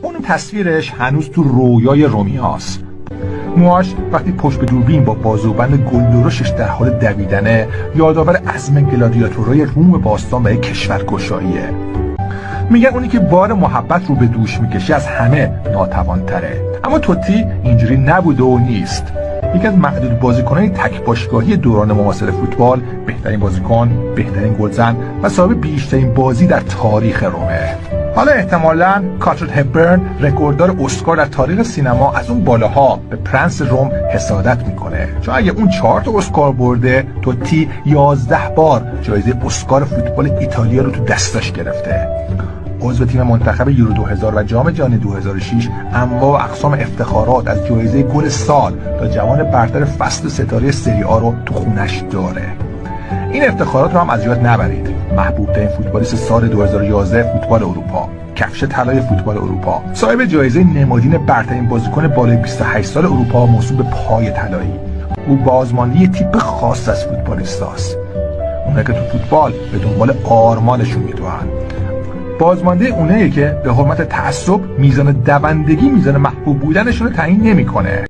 اون تصویرش هنوز تو رویای رومیاست. موهاش وقتی پشت به دوربین با بازوبند گلدرشش در حال دویدنه یادآور عزم گلادیاتورهای روم باستان و کشورگشاییه. میگن اونی که بار محبت رو به دوش میکشه از همه ناتوانتره. اما توتی اینجوری نبوده و نیست. یکی از معدود بازیکنان تک باشگاهی دوران معاصر فوتبال، بهترین بازیکن، بهترین گلزن و صاحب بیشترین بازی در تاریخ رومه. حالا احتمالاً کاترین هپبرن رکورددار اسکار در تاریخ سینما از اون بالاها به پرنس روم حسادت میکنه، چون اگه اون 4 تا اسکار برده، توتی 11 بار جایزه اسکار فوتبال ایتالیا رو تو دستش گرفته. عضو تیم منتخب یورو 2000 و جام جهانی 2006 انواع و اقسام افتخارات از جایزه گل سال تا جوان برتر فصل ستاره سری آ رو تو خونش داره. این افتخارات رو هم از یاد نبرید. محبوب ترین فوتبالیست سال 2011 فوتبال اروپا، کفش طلای فوتبال اروپا، صاحب جایزه نمادین برترین بازیکن بالای 28 سال اروپا موسوم به پای طلایی. او بازمانده یه تیپ خاص از فوتبالیستاست. اونایی که تو فوتبال به دنبال آرمانشون میدوئن. بازمانده اوناییه که به حرمت تعصب میزان دوندگی، میزان محبوب بودنشون رو تعیین نمیکنه.